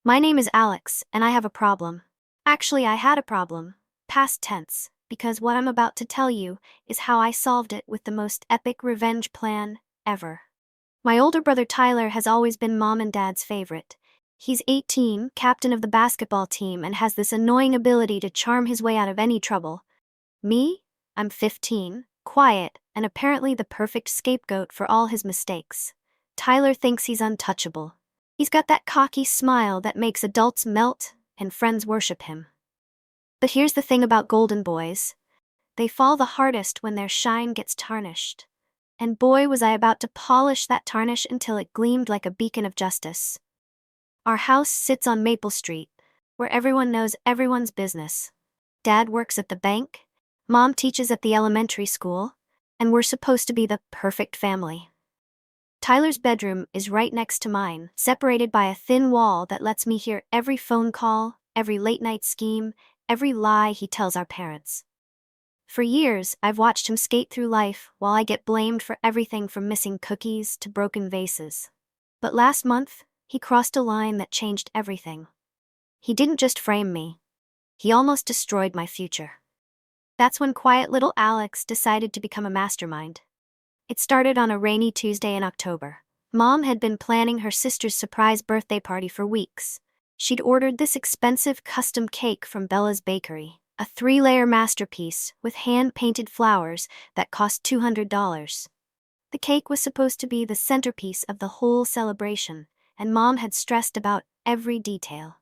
My name is Alex, and I have a problem. Actually, I had a problem. Past tense, because what I'm about to tell you is how I solved it with the most epic revenge plan ever. My older brother Tyler has always been mom and dad's favorite. He's 18, captain of the basketball team, and has this annoying ability to charm his way out of any trouble. Me? I'm 15, quiet, and apparently the perfect scapegoat for all his mistakes. Tyler thinks he's untouchable. He's got that cocky smile that makes adults melt and friends worship him. But here's the thing about golden boys. They fall the hardest when their shine gets tarnished. And boy, was I about to polish that tarnish until it gleamed like a beacon of justice. Our house sits on Maple Street, where everyone knows everyone's business. Dad works at the bank, Mom teaches at the elementary school, and we're supposed to be the perfect family. Tyler's bedroom is right next to mine, separated by a thin wall that lets me hear every phone call, every late-night scheme, every lie he tells our parents. For years, I've watched him skate through life while I get blamed for everything from missing cookies to broken vases. But last month, he crossed a line that changed everything. He didn't just frame me. He almost destroyed my future. That's when quiet little Alex decided to become a mastermind. It started on a rainy Tuesday in October. Mom had been planning her sister's surprise birthday party for weeks. She'd ordered this expensive custom cake from Bella's Bakery, a 3-layer masterpiece with hand-painted flowers that cost $200. The cake was supposed to be the centerpiece of the whole celebration, and Mom had stressed about every detail.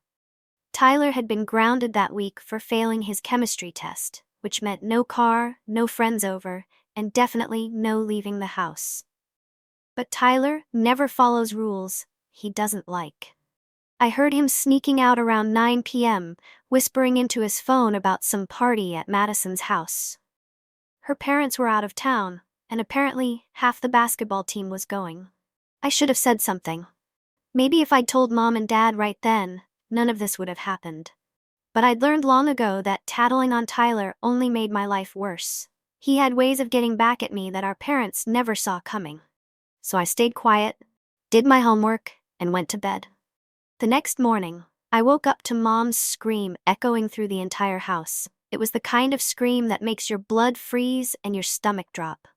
Tyler had been grounded that week for failing his chemistry test, which meant no car, no friends over, and definitely no leaving the house. But Tyler never follows rules he doesn't like. I heard him sneaking out around 9 p.m., whispering into his phone about some party at Madison's house. Her parents were out of town, and apparently half the basketball team was going. I should have said something. Maybe if I'd told Mom and Dad right then, none of this would have happened. But I'd learned long ago that tattling on Tyler only made my life worse. He had ways of getting back at me that our parents never saw coming. So I stayed quiet, did my homework, and went to bed. The next morning, I woke up to Mom's scream echoing through the entire house. It was the kind of scream that makes your blood freeze and your stomach drop.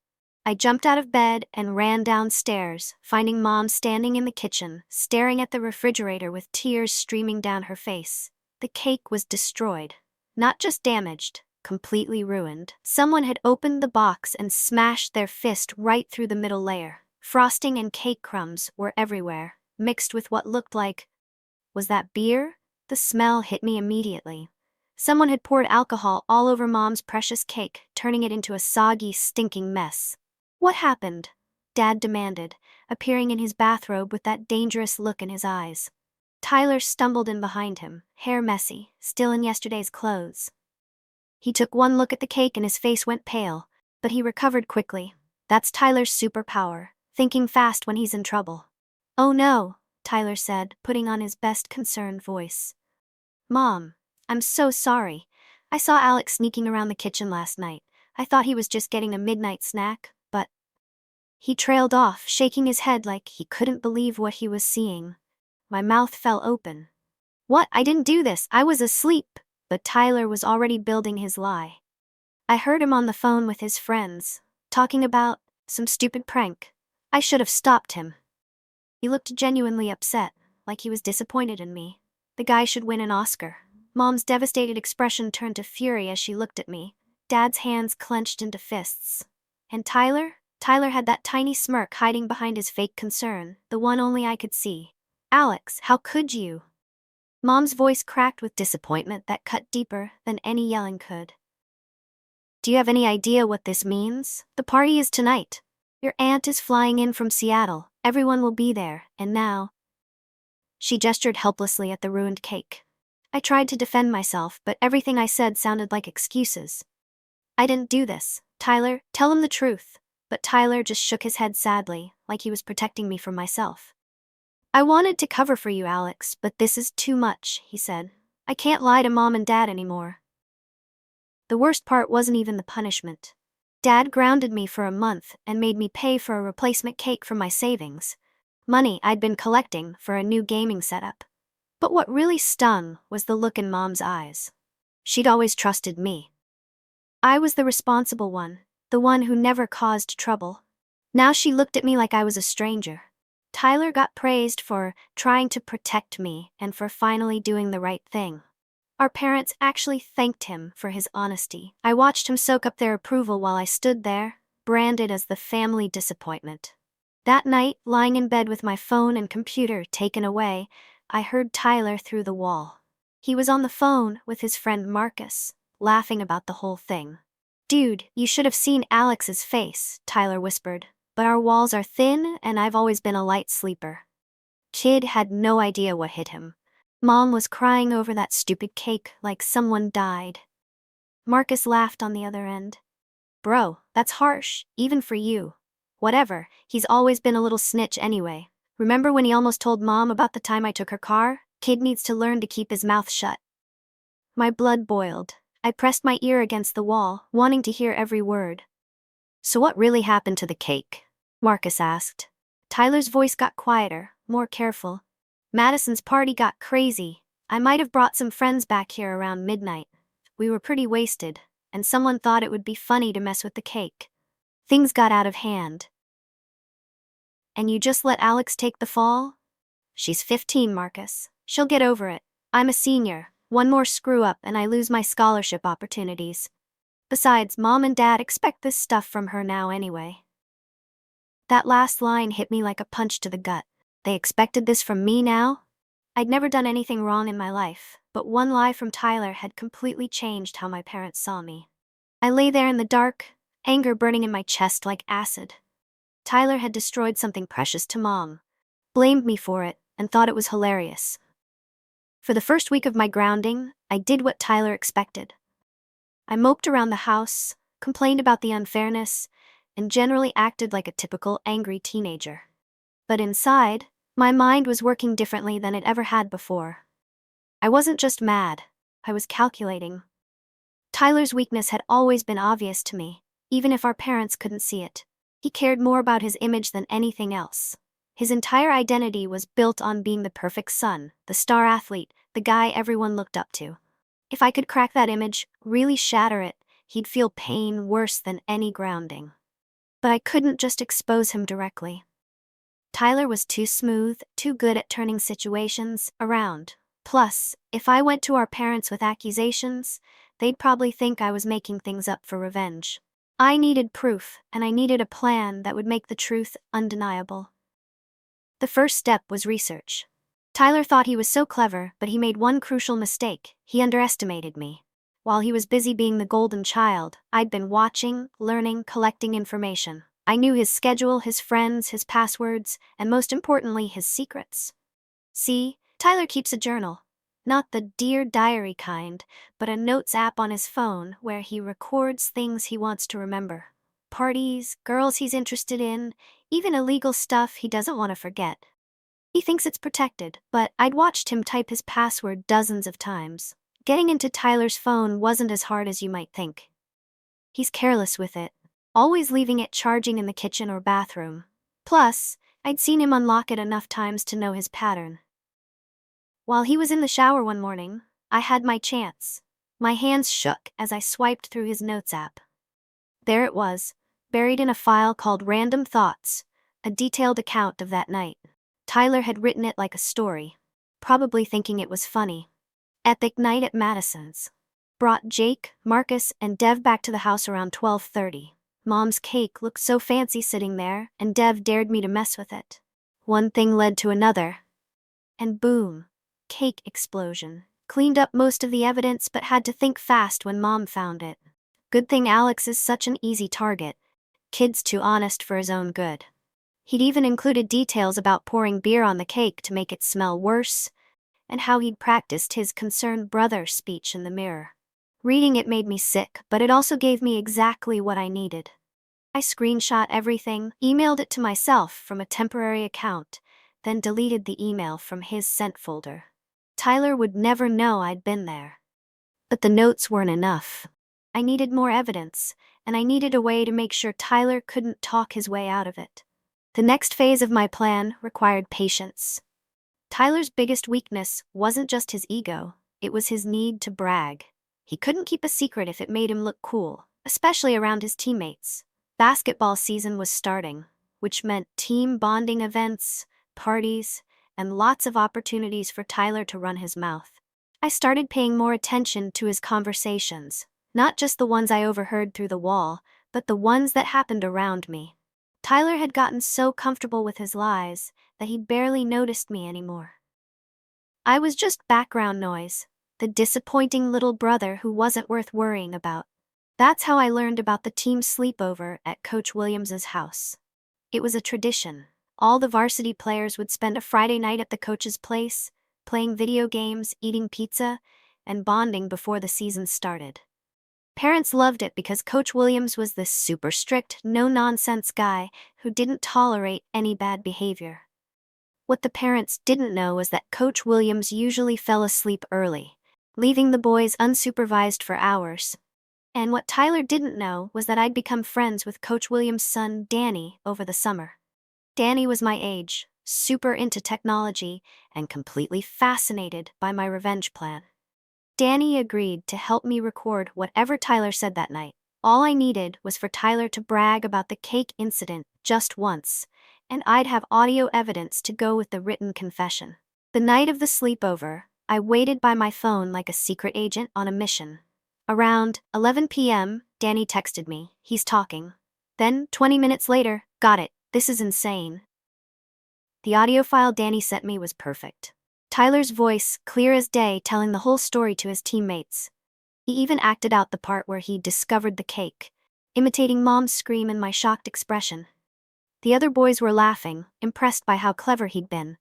I jumped out of bed and ran downstairs, finding Mom standing in the kitchen, staring at the refrigerator with tears streaming down her face. The cake was destroyed. Not just damaged, completely ruined. Someone had opened the box and smashed their fist right through the middle layer. Frosting and cake crumbs were everywhere, mixed with what looked like... Was that beer? The smell hit me immediately. Someone had poured alcohol all over Mom's precious cake, turning it into a soggy, stinking mess. What happened? Dad demanded, appearing in his bathrobe with that dangerous look in his eyes. Tyler stumbled in behind him, hair messy, still in yesterday's clothes. He took one look at the cake and his face went pale, but he recovered quickly. That's Tyler's superpower, thinking fast when he's in trouble. "Oh no," Tyler said, putting on his best concerned voice. "Mom, I'm so sorry. I saw Alex sneaking around the kitchen last night. I thought he was just getting a midnight snack, but..." He trailed off, shaking his head like he couldn't believe what he was seeing. My mouth fell open. "What? I didn't do this. I was asleep." But Tyler was already building his lie. I heard him on the phone with his friends, talking about some stupid prank. I should have stopped him. He looked genuinely upset, like he was disappointed in me. The guy should win an Oscar. Mom's devastated expression turned to fury as she looked at me. Dad's hands clenched into fists. And Tyler? Tyler had that tiny smirk hiding behind his fake concern, the one only I could see. "Alex, how could you?" Mom's voice cracked with disappointment that cut deeper than any yelling could. "Do you have any idea what this means? The party is tonight. Your aunt is flying in from Seattle. Everyone will be there, and now..." She gestured helplessly at the ruined cake. I tried to defend myself, but everything I said sounded like excuses. "I didn't do this. Tyler, tell him the truth." But Tyler just shook his head sadly, like he was protecting me from myself. "I wanted to cover for you, Alex, but this is too much," he said. "I can't lie to Mom and Dad anymore." The worst part wasn't even the punishment. Dad grounded me for a month and made me pay for a replacement cake from my savings. Money I'd been collecting for a new gaming setup. But what really stung was the look in Mom's eyes. She'd always trusted me. I was the responsible one, the one who never caused trouble. Now she looked at me like I was a stranger. Tyler got praised for trying to protect me and for finally doing the right thing. Our parents actually thanked him for his honesty. I watched him soak up their approval while I stood there, branded as the family disappointment. That night, lying in bed with my phone and computer taken away, I heard Tyler through the wall. He was on the phone with his friend Marcus, laughing about the whole thing. "Dude, you should have seen Alex's face," Tyler whispered. "But our walls are thin and I've always been a light sleeper." Kid had no idea what hit him. Mom was crying over that stupid cake like someone died. Marcus laughed on the other end. "Bro, that's harsh, even for you. Whatever, he's always been a little snitch anyway. Remember when he almost told Mom about the time I took her car? Kid needs to learn to keep his mouth shut." My blood boiled. I pressed my ear against the wall, wanting to hear every word. "So what really happened to the cake?" Marcus asked. Tyler's voice got quieter, more careful. "Madison's party got crazy. I might have brought some friends back here around midnight. We were pretty wasted, and someone thought it would be funny to mess with the cake. Things got out of hand." "And you just let Alex take the fall?" "She's 15, Marcus. She'll get over it. I'm a senior. One more screw-up and I lose my scholarship opportunities. Besides, Mom and Dad expect this stuff from her now anyway." That last line hit me like a punch to the gut. They expected this from me now? I'd never done anything wrong in my life, but one lie from Tyler had completely changed how my parents saw me. I lay there in the dark, anger burning in my chest like acid. Tyler had destroyed something precious to Mom, blamed me for it, and thought it was hilarious. For the first week of my grounding, I did what Tyler expected. I moped around the house, complained about the unfairness, and generally acted like a typical angry teenager. But inside, my mind was working differently than it ever had before. I wasn't just mad, I was calculating. Tyler's weakness had always been obvious to me, even if our parents couldn't see it. He cared more about his image than anything else. His entire identity was built on being the perfect son, the star athlete, the guy everyone looked up to. If I could crack that image, really shatter it, he'd feel pain worse than any grounding. But I couldn't just expose him directly. Tyler was too smooth, too good at turning situations around. Plus, if I went to our parents with accusations, they'd probably think I was making things up for revenge. I needed proof, and I needed a plan that would make the truth undeniable. The first step was research. Tyler thought he was so clever, but he made one crucial mistake. He underestimated me. While he was busy being the golden child, I'd been watching, learning, collecting information. I knew his schedule, his friends, his passwords, and most importantly, his secrets. See, Tyler keeps a journal. Not the Dear Diary kind, but a notes app on his phone where he records things he wants to remember. Parties, girls he's interested in, even illegal stuff he doesn't want to forget. He thinks it's protected, but I'd watched him type his password dozens of times. Getting into Tyler's phone wasn't as hard as you might think. He's careless with it, always leaving it charging in the kitchen or bathroom. Plus, I'd seen him unlock it enough times to know his pattern. While he was in the shower one morning, I had my chance. My hands shook as I swiped through his notes app. There it was, buried in a file called Random Thoughts, a detailed account of that night. Tyler had written it like a story, probably thinking it was funny. Epic night at Madison's. Brought Jake, Marcus, and Dev back to the house around 12:30. Mom's cake looked so fancy sitting there, and Dev dared me to mess with it. One thing led to another. And boom, cake explosion. Cleaned up most of the evidence but had to think fast when Mom found it. Good thing Alex is such an easy target. Kid's too honest for his own good. He'd even included details about pouring beer on the cake to make it smell worse, and how he'd practiced his concerned brother speech in the mirror. Reading it made me sick, but it also gave me exactly what I needed. I screenshot everything, emailed it to myself from a temporary account, then deleted the email from his sent folder. Tyler would never know I'd been there. But the notes weren't enough. I needed more evidence, and I needed a way to make sure Tyler couldn't talk his way out of it. The next phase of my plan required patience. Tyler's biggest weakness wasn't just his ego, it was his need to brag. He couldn't keep a secret if it made him look cool, especially around his teammates. Basketball season was starting, which meant team bonding events, parties, and lots of opportunities for Tyler to run his mouth. I started paying more attention to his conversations, not just the ones I overheard through the wall, but the ones that happened around me. Tyler had gotten so comfortable with his lies that he barely noticed me anymore. I was just background noise, the disappointing little brother who wasn't worth worrying about. That's how I learned about the team sleepover at Coach Williams's house. It was a tradition. All the varsity players would spend a Friday night at the coach's place, playing video games, eating pizza, and bonding before the season started. Parents loved it because Coach Williams was this super strict, no-nonsense guy who didn't tolerate any bad behavior. What the parents didn't know was that Coach Williams usually fell asleep early, leaving the boys unsupervised for hours. And what Tyler didn't know was that I'd become friends with Coach Williams' son, Danny, over the summer. Danny was my age, super into technology, and completely fascinated by my revenge plan. Danny agreed to help me record whatever Tyler said that night. All I needed was for Tyler to brag about the cake incident just once, and I'd have audio evidence to go with the written confession. The night of the sleepover, I waited by my phone like a secret agent on a mission. Around 11 p.m., Danny texted me, "He's talking." Then, 20 minutes later, "Got it, this is insane." The audio file Danny sent me was perfect. Tyler's voice, clear as day, telling the whole story to his teammates. He even acted out the part where he discovered the cake, imitating Mom's scream and my shocked expression. The other boys were laughing, impressed by how clever he'd been.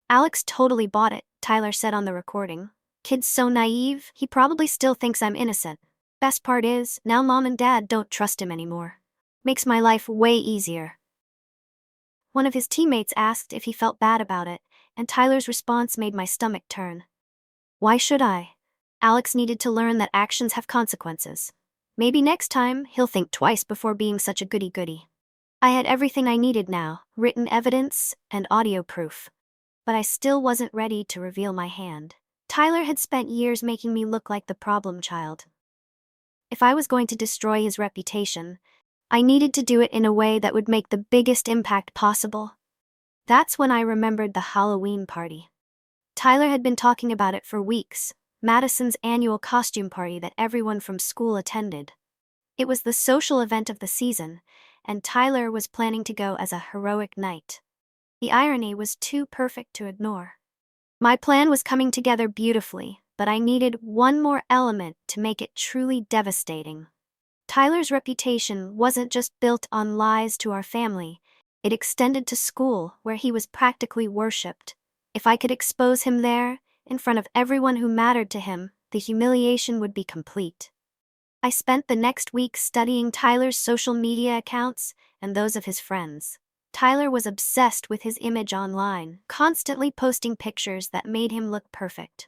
"Alex totally bought it," Tyler said on the recording. "Kid's so naive, he probably still thinks I'm innocent. Best part is, now Mom and Dad don't trust him anymore. Makes my life way easier." One of his teammates asked if he felt bad about it, and Tyler's response made my stomach turn. Why should I? Alex needed to learn that actions have consequences. Maybe next time he'll think twice before being such a goody-goody. I had everything I needed now, written evidence and audio proof. But I still wasn't ready to reveal my hand. Tyler had spent years making me look like the problem child. If I was going to destroy his reputation, I needed to do it in a way that would make the biggest impact possible. That's when I remembered the Halloween party. Tyler had been talking about it for weeks, Madison's annual costume party that everyone from school attended. It was the social event of the season, and Tyler was planning to go as a heroic knight. The irony was too perfect to ignore. My plan was coming together beautifully, but I needed one more element to make it truly devastating. Tyler's reputation wasn't just built on lies to our family, it extended to school, where he was practically worshipped. If I could expose him there, in front of everyone who mattered to him, the humiliation would be complete. I spent the next week studying Tyler's social media accounts and those of his friends. Tyler was obsessed with his image online, constantly posting pictures that made him look perfect.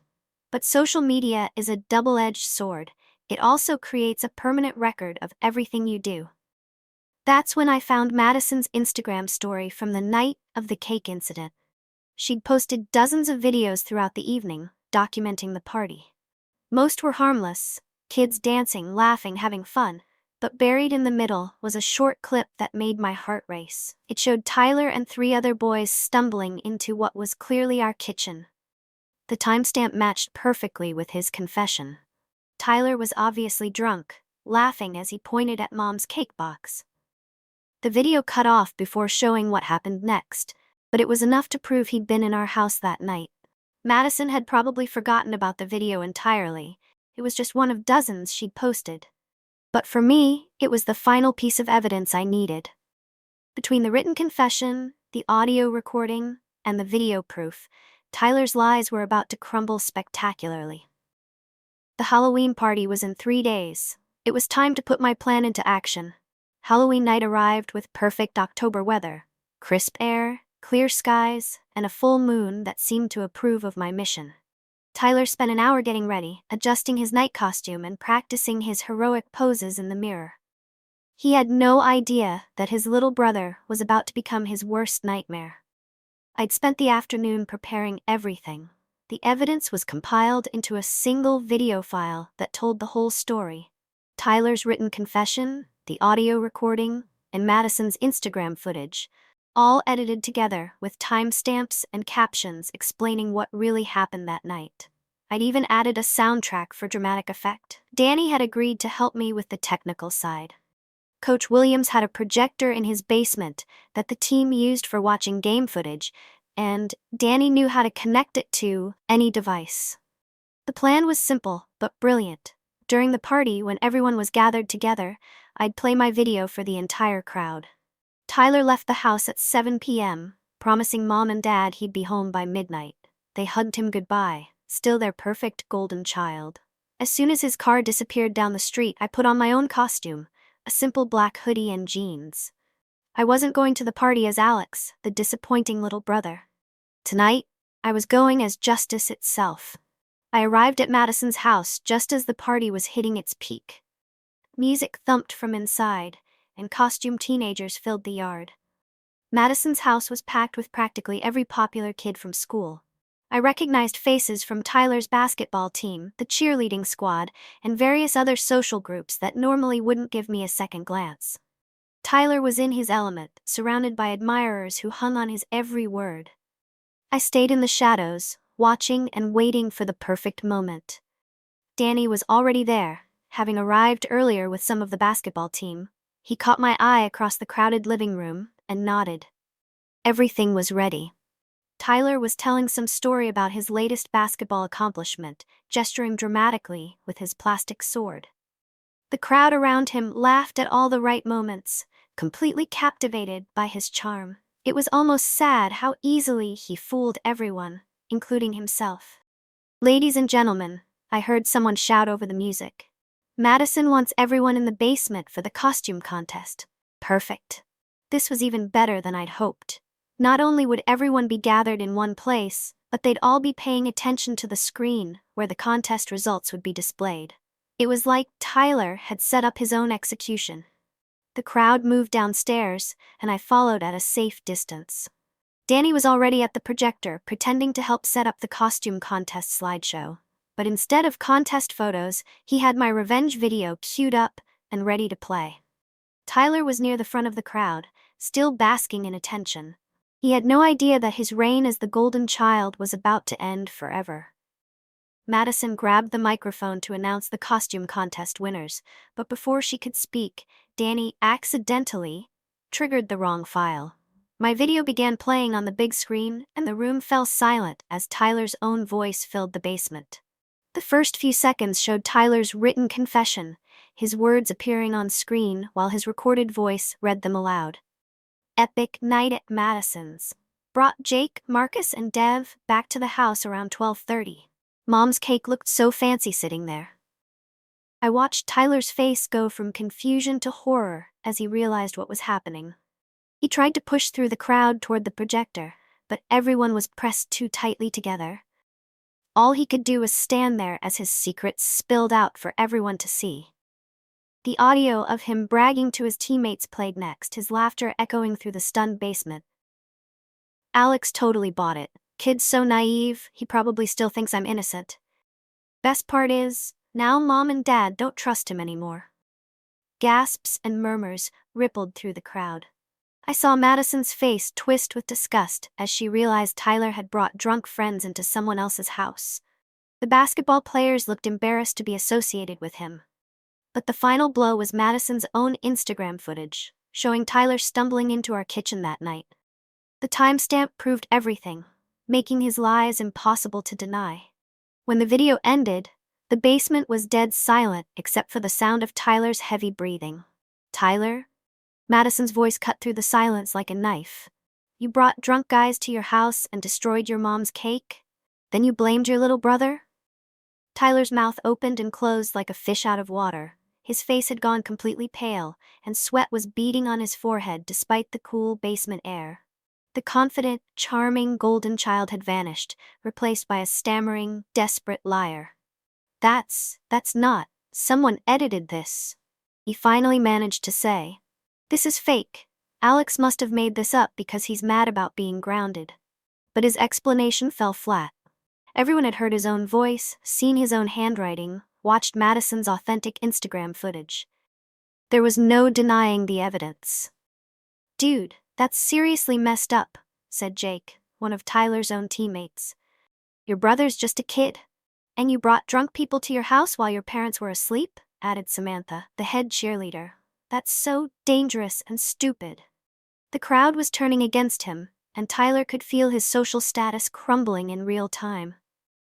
But social media is a double-edged sword. It also creates a permanent record of everything you do. That's when I found Madison's Instagram story from the night of the cake incident. She'd posted dozens of videos throughout the evening, documenting the party. Most were harmless, kids dancing, laughing, having fun. But buried in the middle was a short clip that made my heart race. It showed Tyler and 3 other boys stumbling into what was clearly our kitchen. The timestamp matched perfectly with his confession. Tyler was obviously drunk, laughing as he pointed at Mom's cake box. The video cut off before showing what happened next, but it was enough to prove he'd been in our house that night. Madison had probably forgotten about the video entirely. It was just one of dozens she'd posted. But for me, it was the final piece of evidence I needed. Between the written confession, the audio recording, and the video proof, Tyler's lies were about to crumble spectacularly. The Halloween party was in 3 days. It was time to put my plan into action. Halloween night arrived with perfect October weather, crisp air, clear skies, and a full moon that seemed to approve of my mission. Tyler spent an hour getting ready, adjusting his night costume and practicing his heroic poses in the mirror. He had no idea that his little brother was about to become his worst nightmare. I'd spent the afternoon preparing everything. The evidence was compiled into a single video file that told the whole story. Tyler's written confession, the audio recording, and Madison's Instagram footage, all edited together with timestamps and captions explaining what really happened that night. I'd even added a soundtrack for dramatic effect. Danny had agreed to help me with the technical side. Coach Williams had a projector in his basement that the team used for watching game footage, and Danny knew how to connect it to any device. The plan was simple, but brilliant. During the party, when everyone was gathered together, I'd play my video for the entire crowd. Tyler left the house at 7 p.m., promising Mom and Dad he'd be home by midnight. They hugged him goodbye, still their perfect golden child. As soon as his car disappeared down the street, I put on my own costume, a simple black hoodie and jeans. I wasn't going to the party as Alex, the disappointing little brother. Tonight, I was going as justice itself. I arrived at Madison's house just as the party was hitting its peak. Music thumped from inside, and costumed teenagers filled the yard. Madison's house was packed with practically every popular kid from school. I recognized faces from Tyler's basketball team, the cheerleading squad, and various other social groups that normally wouldn't give me a second glance. Tyler was in his element, surrounded by admirers who hung on his every word. I stayed in the shadows, watching and waiting for the perfect moment. Danny was already there, having arrived earlier with some of the basketball team. He caught my eye across the crowded living room and nodded. Everything was ready. Tyler was telling some story about his latest basketball accomplishment, gesturing dramatically with his plastic sword. The crowd around him laughed at all the right moments, completely captivated by his charm. It was almost sad how easily he fooled everyone, including himself. "Ladies and gentlemen," I heard someone shout over the music. "Madison wants everyone in the basement for the costume contest." Perfect. This was even better than I'd hoped. Not only would everyone be gathered in one place, but they'd all be paying attention to the screen where the contest results would be displayed. It was like Tyler had set up his own execution. The crowd moved downstairs, and I followed at a safe distance. Danny was already at the projector, pretending to help set up the costume contest slideshow. But instead of contest photos, he had my revenge video queued up and ready to play. Tyler was near the front of the crowd, still basking in attention. He had no idea that his reign as the golden child was about to end forever. Madison grabbed the microphone to announce the costume contest winners, but before she could speak, Danny accidentally triggered the wrong file. My video began playing on the big screen, and the room fell silent as Tyler's own voice filled the basement. The first few seconds showed Tyler's written confession, his words appearing on screen while his recorded voice read them aloud. "Epic night at Madison's. Brought Jake, Marcus, and Dev back to the house around 12:30. Mom's cake looked so fancy sitting there." I watched Tyler's face go from confusion to horror as he realized what was happening. He tried to push through the crowd toward the projector, but everyone was pressed too tightly together. All he could do was stand there as his secrets spilled out for everyone to see. The audio of him bragging to his teammates played next, his laughter echoing through the stunned basement. Alex totally bought it. "Kid's so naive, he probably still thinks I'm innocent. Best part is, now Mom and Dad don't trust him anymore." Gasps and murmurs rippled through the crowd. I saw Madison's face twist with disgust as she realized Tyler had brought drunk friends into someone else's house. The basketball players looked embarrassed to be associated with him. But the final blow was Madison's own Instagram footage, showing Tyler stumbling into our kitchen that night. The timestamp proved everything, making his lies impossible to deny. When the video ended, the basement was dead silent except for the sound of Tyler's heavy breathing. "Tyler?" Madison's voice cut through the silence like a knife. "You brought drunk guys to your house and destroyed your mom's cake? Then you blamed your little brother?" Tyler's mouth opened and closed like a fish out of water. His face had gone completely pale, and sweat was beading on his forehead despite the cool basement air. The confident, charming golden child had vanished, replaced by a stammering, desperate liar. That's not. Someone edited this." He finally managed to say. "This is fake. Alex must have made this up because he's mad about being grounded." but his explanation fell flat. Everyone had heard his own voice, seen his own handwriting, watched Madison's authentic Instagram footage. There was no denying the evidence. "Dude, that's seriously messed up," said Jake, one of Tyler's own teammates. "Your brother's just a kid. And you brought drunk people to your house while your parents were asleep?" added Samantha, the head cheerleader. "That's so dangerous and stupid." The crowd was turning against him, and Tyler could feel his social status crumbling in real time.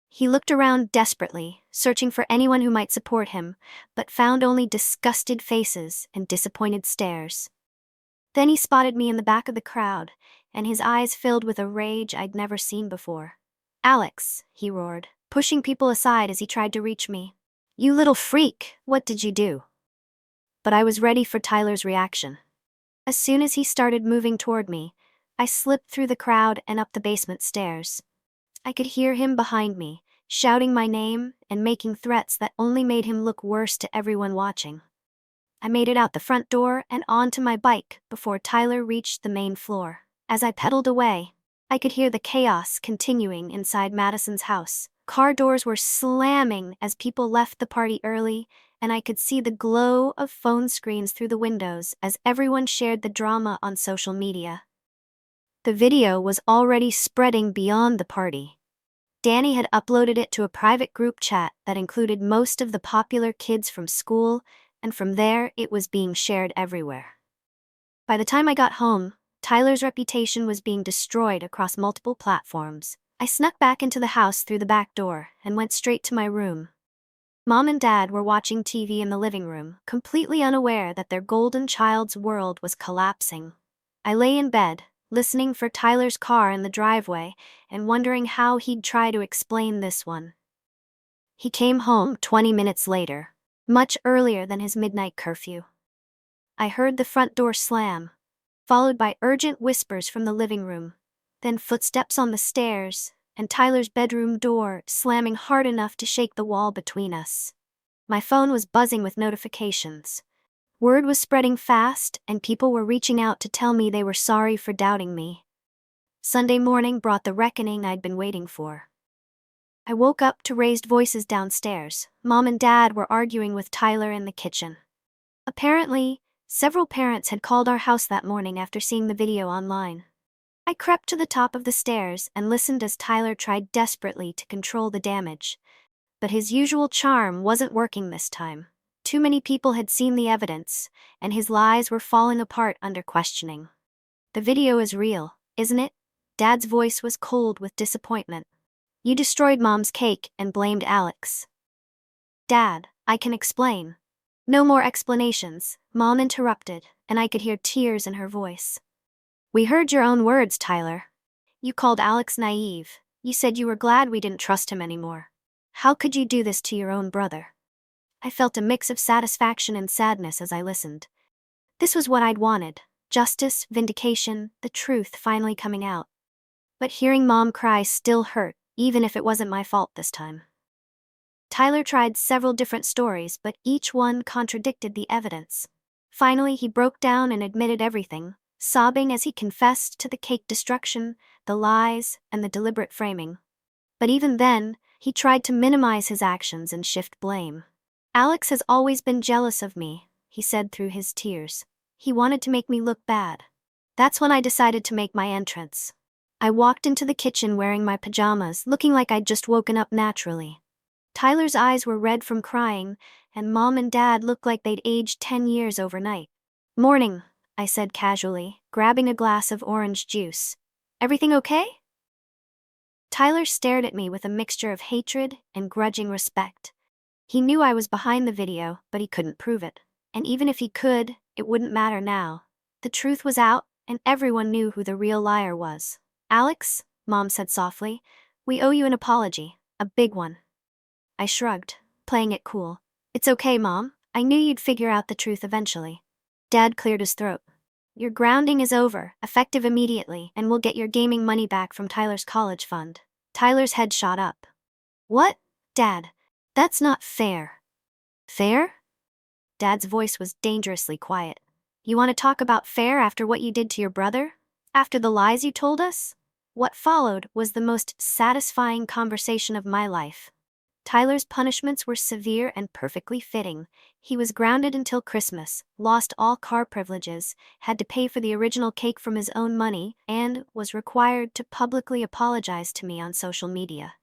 He looked around desperately, searching for anyone who might support him, but found only disgusted faces and disappointed stares. Then he spotted me in the back of the crowd, and his eyes filled with a rage I'd never seen before. "Alex," he roared, pushing people aside as he tried to reach me. "You little freak, what did you do?" But I was ready for Tyler's reaction. As soon as he started moving toward me, I slipped through the crowd and up the basement stairs. I could hear him behind me, shouting my name and making threats that only made him look worse to everyone watching. I made it out the front door and onto my bike before Tyler reached the main floor. As I pedaled away, I could hear the chaos continuing inside Madison's house. Car doors were slamming as people left the party early, and I could see the glow of phone screens through the windows as everyone shared the drama on social media. The video was already spreading beyond the party. Danny had uploaded it to a private group chat that included most of the popular kids from school, and from there it was being shared everywhere. By the time I got home, Tyler's reputation was being destroyed across multiple platforms. I snuck back into the house through the back door and went straight to my room. Mom and Dad were watching TV in the living room, completely unaware that their golden child's world was collapsing. I lay in bed, listening for Tyler's car in the driveway and wondering how he'd try to explain this one. He came home 20 minutes later, much earlier than his midnight curfew. I heard the front door slam, followed by urgent whispers from the living room, then footsteps on the stairs, and Tyler's bedroom door slamming hard enough to shake the wall between us. My phone was buzzing with notifications. Word was spreading fast, and people were reaching out to tell me they were sorry for doubting me. Sunday morning brought the reckoning I'd been waiting for. I woke up to raised voices downstairs. Mom and Dad were arguing with Tyler in the kitchen. Apparently, several parents had called our house that morning after seeing the video online. I crept to the top of the stairs and listened as Tyler tried desperately to control the damage. But his usual charm wasn't working this time. Too many people had seen the evidence, and his lies were falling apart under questioning. "The video is real, isn't it?" Dad's voice was cold with disappointment. "You destroyed Mom's cake and blamed Alex." "Dad, I can explain." "No more explanations," Mom interrupted, and I could hear tears in her voice. "We heard your own words, Tyler. You called Alex naive. You said you were glad we didn't trust him anymore. How could you do this to your own brother?" I felt a mix of satisfaction and sadness as I listened. This was what I'd wanted: justice, vindication, the truth finally coming out. But hearing Mom cry still hurt, even if it wasn't my fault this time. Tyler tried several different stories, but each one contradicted the evidence. Finally, he broke down and admitted everything, sobbing as he confessed to the cake destruction, the lies, and the deliberate framing. But even then, he tried to minimize his actions and shift blame. "Alex has always been jealous of me," he said through his tears. "He wanted to make me look bad." That's when I decided to make my entrance. I walked into the kitchen wearing my pajamas, looking like I'd just woken up naturally. Tyler's eyes were red from crying, and Mom and Dad looked like they'd aged 10 years overnight. "Morning," I said casually, grabbing a glass of orange juice. "Everything okay?" Tyler stared at me with a mixture of hatred and grudging respect. He knew I was behind the video, but he couldn't prove it. And even if he could, it wouldn't matter now. The truth was out, and everyone knew who the real liar was. "Alex," Mom said softly, "we owe you an apology, a big one." I shrugged, playing it cool. "It's okay, Mom. I knew you'd figure out the truth eventually." Dad cleared his throat. "Your grounding is over, effective immediately, and we'll get your gaming money back from Tyler's college fund." Tyler's head shot up. "What? Dad, that's not fair." "Fair?" Dad's voice was dangerously quiet. "You want to talk about fair after what you did to your brother? After the lies you told us? What followed was the most satisfying conversation of my life. Tyler's punishments were severe and perfectly fitting. He was grounded until Christmas, lost all car privileges, had to pay for the original cake from his own money, and was required to publicly apologize to me on social media.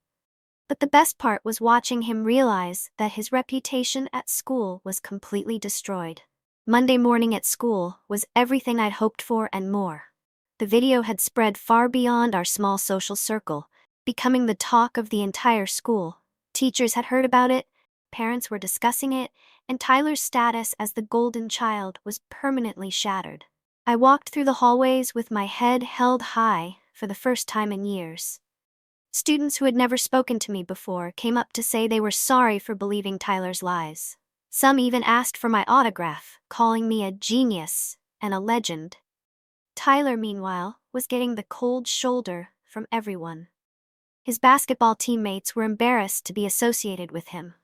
But the best part was watching him realize that his reputation at school was completely destroyed. Monday morning at school was everything I'd hoped for and more. The video had spread far beyond our small social circle, becoming the talk of the entire school. Teachers had heard about it, parents were discussing it, and Tyler's status as the golden child was permanently shattered. I walked through the hallways with my head held high for the first time in years. Students who had never spoken to me before came up to say they were sorry for believing Tyler's lies. Some even asked for my autograph, calling me a genius and a legend. Tyler, meanwhile, was getting the cold shoulder from everyone. His basketball teammates were embarrassed to be associated with him.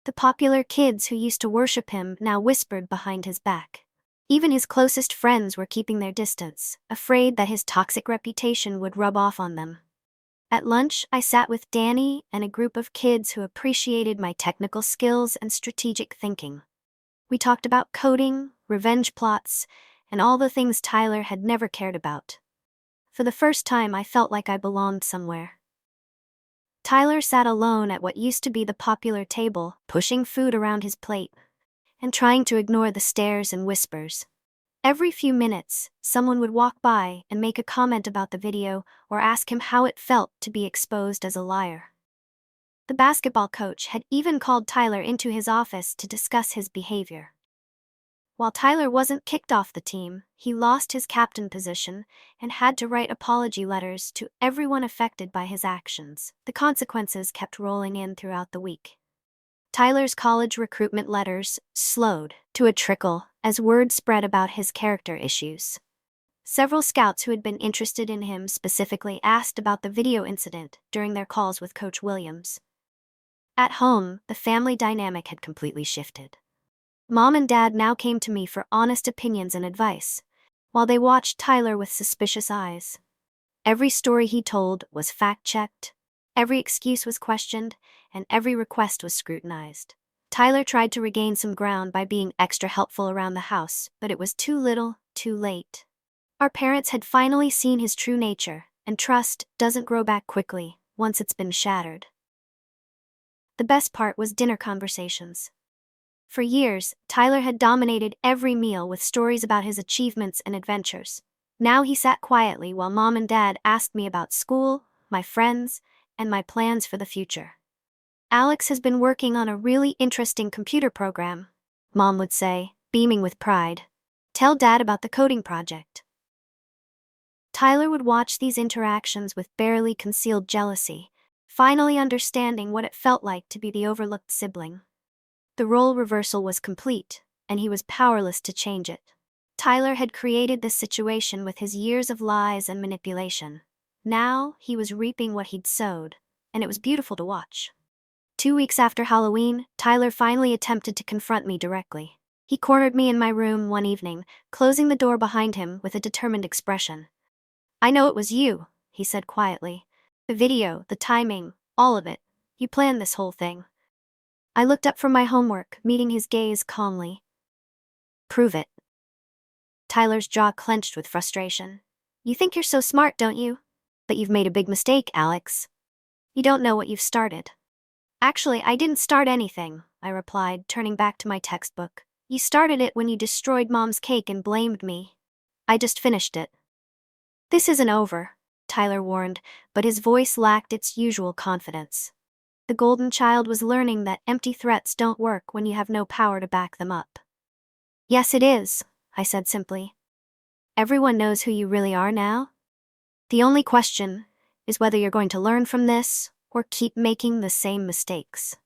The popular kids who used to worship him now whispered behind his back. Even his closest friends were keeping their distance, afraid that his toxic reputation would rub off on them. At lunch, I sat with Danny and a group of kids who appreciated my technical skills and strategic thinking. We talked about coding, revenge plots, and all the things Tyler had never cared about. For the first time, I felt like I belonged somewhere. Tyler sat alone at what used to be the popular table, pushing food around his plate, and trying to ignore the stares and whispers. Every few minutes, someone would walk by and make a comment about the video or ask him how it felt to be exposed as a liar. The basketball coach had even called Tyler into his office to discuss his behavior. While Tyler wasn't kicked off the team, he lost his captain position and had to write apology letters to everyone affected by his actions. The consequences kept rolling in throughout the week. Tyler's college recruitment letters slowed to a trickle as word spread about his character issues. Several scouts who had been interested in him specifically asked about the video incident during their calls with Coach Williams. At home, the family dynamic had completely shifted. Mom and Dad now came to me for honest opinions and advice, while they watched Tyler with suspicious eyes. Every story he told was fact-checked, every excuse was questioned, and every request was scrutinized. Tyler tried to regain some ground by being extra helpful around the house, but it was too little, too late. Our parents had finally seen his true nature, and trust doesn't grow back quickly once it's been shattered. The best part was dinner conversations. For years, Tyler had dominated every meal with stories about his achievements and adventures. Now he sat quietly while Mom and Dad asked me about school, my friends, and my plans for the future. "Alex has been working on a really interesting computer program," Mom would say, beaming with pride. "Tell Dad about the coding project." Tyler would watch these interactions with barely concealed jealousy, finally understanding what it felt like to be the overlooked sibling. The role reversal was complete, and he was powerless to change it. Tyler had created this situation with his years of lies and manipulation. Now, he was reaping what he'd sowed, and it was beautiful to watch. 2 weeks after Halloween, Tyler finally attempted to confront me directly. He cornered me in my room one evening, closing the door behind him with a determined expression. "I know it was you," he said quietly. "The video, the timing, all of it. You planned this whole thing." I looked up from my homework, meeting his gaze calmly. "Prove it." Tyler's jaw clenched with frustration. "You think you're so smart, don't you? But you've made a big mistake, Alex. You don't know what you've started." "Actually, I didn't start anything," I replied, turning back to my textbook. "You started it when you destroyed Mom's cake and blamed me. I just finished it." "This isn't over," Tyler warned, but his voice lacked its usual confidence. The golden child was learning that empty threats don't work when you have no power to back them up. "Yes, it is," I said simply. "Everyone knows who you really are now. The only question is whether you're going to learn from this or keep making the same mistakes."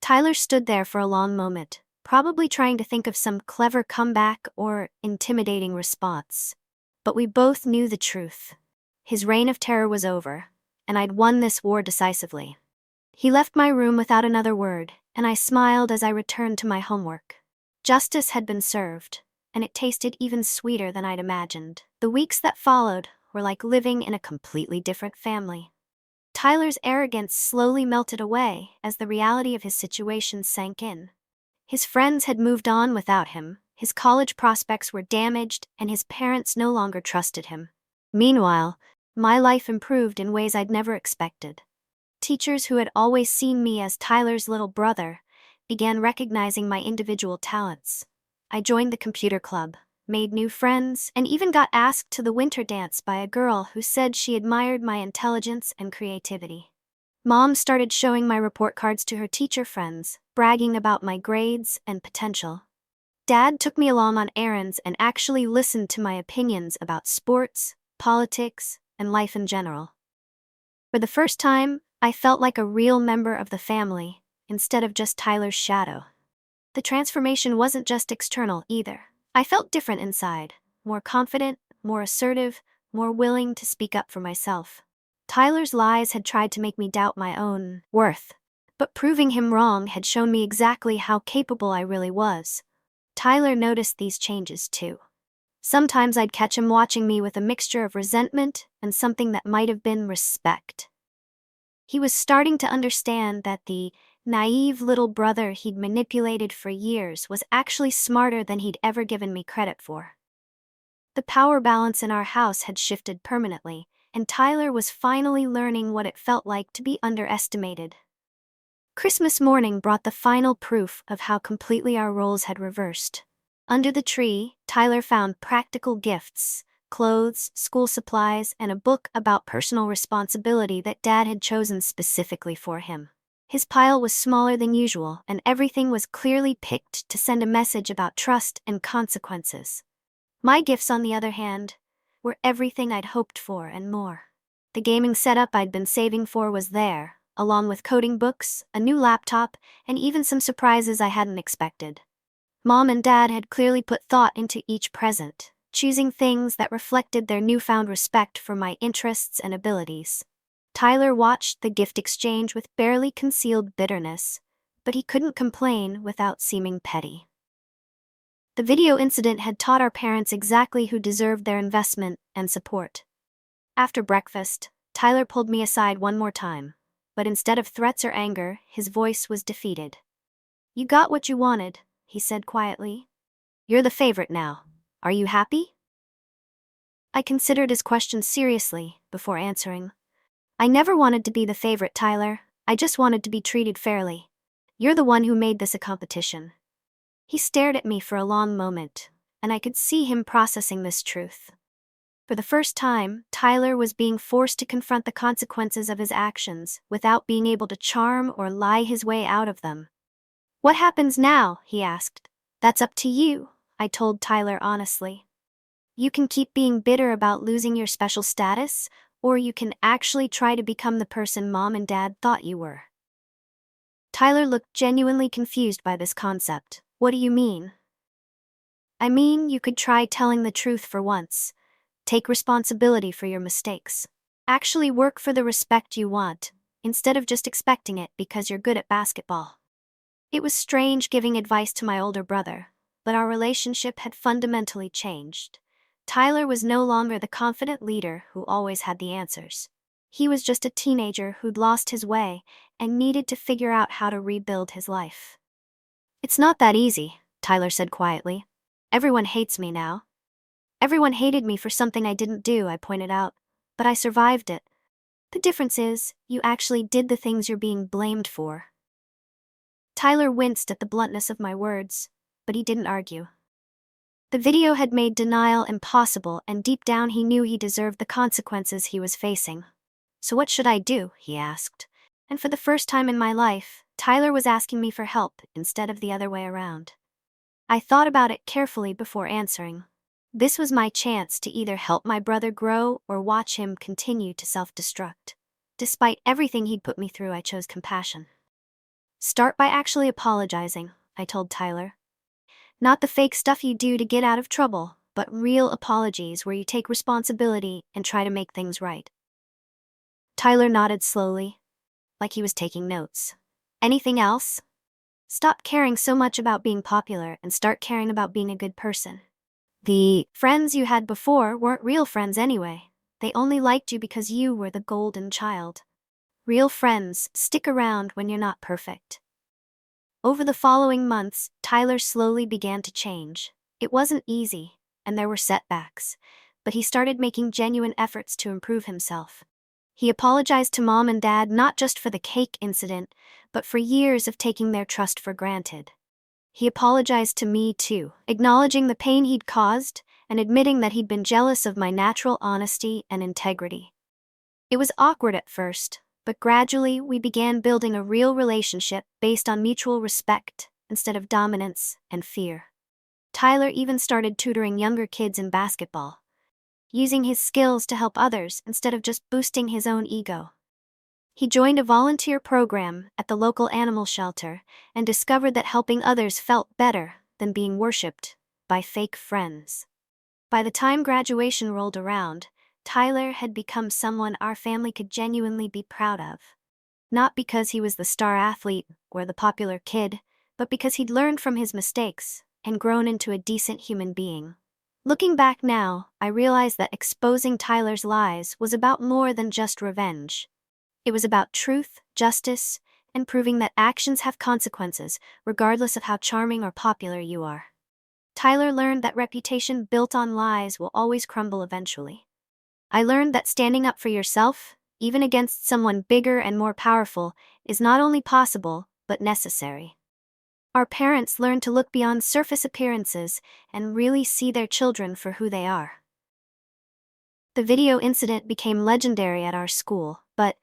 Tyler stood there for a long moment, probably trying to think of some clever comeback or intimidating response. But we both knew the truth. His reign of terror was over, and I'd won this war decisively. He left my room without another word, and I smiled as I returned to my homework. Justice had been served, and it tasted even sweeter than I'd imagined. The weeks that followed were like living in a completely different family. Tyler's arrogance slowly melted away as the reality of his situation sank in. His friends had moved on without him, his college prospects were damaged, and his parents no longer trusted him. Meanwhile, my life improved in ways I'd never expected. Teachers who had always seen me as Tyler's little brother began recognizing my individual talents. I joined the computer club, made new friends, and even got asked to the winter dance by a girl who said she admired my intelligence and creativity. Mom started showing my report cards to her teacher friends, bragging about my grades and potential. Dad took me along on errands and actually listened to my opinions about sports, politics, and life in general. For the first time, I felt like a real member of the family, instead of just Tyler's shadow. The transformation wasn't just external either. I felt different inside, more confident, more assertive, more willing to speak up for myself. Tyler's lies had tried to make me doubt my own worth, but proving him wrong had shown me exactly how capable I really was. Tyler noticed these changes too. Sometimes I'd catch him watching me with a mixture of resentment and something that might have been respect. He was starting to understand that the naive little brother he'd manipulated for years was actually smarter than he'd ever given me credit for. The power balance in our house had shifted permanently, and Tyler was finally learning what it felt like to be underestimated. Christmas morning brought the final proof of how completely our roles had reversed. Under the tree, Tyler found practical gifts, clothes, school supplies, and a book about personal responsibility that Dad had chosen specifically for him. His pile was smaller than usual, and everything was clearly picked to send a message about trust and consequences. My gifts, on the other hand, were everything I'd hoped for and more. The gaming setup I'd been saving for was there, along with coding books, a new laptop, and even some surprises I hadn't expected. Mom and Dad had clearly put thought into each present, choosing things that reflected their newfound respect for my interests and abilities. Tyler watched the gift exchange with barely concealed bitterness, but he couldn't complain without seeming petty. The video incident had taught our parents exactly who deserved their investment and support. After breakfast, Tyler pulled me aside one more time, but instead of threats or anger, his voice was defeated. "You got what you wanted," he said quietly. "You're the favorite now. Are you happy?" I considered his question seriously before answering. "I never wanted to be the favorite, Tyler. I just wanted to be treated fairly. You're the one who made this a competition." He stared at me for a long moment, and I could see him processing this truth. For the first time, Tyler was being forced to confront the consequences of his actions without being able to charm or lie his way out of them. "What happens now?" he asked. "That's up to you," I told Tyler honestly. "You can keep being bitter about losing your special status, or you can actually try to become the person Mom and Dad thought you were." Tyler looked genuinely confused by this concept. "What do you mean?" "I mean, you could try telling the truth for once. Take responsibility for your mistakes. Actually work for the respect you want, instead of just expecting it because you're good at basketball." It was strange giving advice to my older brother, but our relationship had fundamentally changed. Tyler was no longer the confident leader who always had the answers. He was just a teenager who'd lost his way and needed to figure out how to rebuild his life. "It's not that easy," Tyler said quietly. "Everyone hates me now." "Everyone hated me for something I didn't do," I pointed out, "but I survived it. The difference is, you actually did the things you're being blamed for." Tyler winced at the bluntness of my words, but he didn't argue. The video had made denial impossible, and deep down he knew he deserved the consequences he was facing. "So what should I do?" he asked. And for the first time in my life, Tyler was asking me for help instead of the other way around. I thought about it carefully before answering. This was my chance to either help my brother grow or watch him continue to self-destruct. Despite everything he'd put me through, I chose compassion. "Start by actually apologizing," I told Tyler. "Not the fake stuff you do to get out of trouble, but real apologies where you take responsibility and try to make things right." Tyler nodded slowly, like he was taking notes. "Anything else?" "Stop caring so much about being popular and start caring about being a good person. The friends you had before weren't real friends anyway. They only liked you because you were the golden child. Real friends stick around when you're not perfect. Over the following months, Tyler slowly began to change. It wasn't easy, and there were setbacks, but he started making genuine efforts to improve himself. He apologized to Mom and Dad not just for the cake incident, but for years of taking their trust for granted. He apologized to me too, acknowledging the pain he'd caused and admitting that he'd been jealous of my natural honesty and integrity. It was awkward at first, but gradually we began building a real relationship based on mutual respect instead of dominance and fear. Tyler even started tutoring younger kids in basketball, using his skills to help others instead of just boosting his own ego. He joined a volunteer program at the local animal shelter and discovered that helping others felt better than being worshipped by fake friends. By the time graduation rolled around, Tyler had become someone our family could genuinely be proud of. Not because he was the star athlete or the popular kid, but because he'd learned from his mistakes and grown into a decent human being. Looking back now, I realize that exposing Tyler's lies was about more than just revenge. It was about truth, justice, and proving that actions have consequences, regardless of how charming or popular you are. Tyler learned that reputation built on lies will always crumble eventually. I learned that standing up for yourself, even against someone bigger and more powerful, is not only possible, but necessary. Our parents learned to look beyond surface appearances and really see their children for who they are. The video incident became legendary at our school, but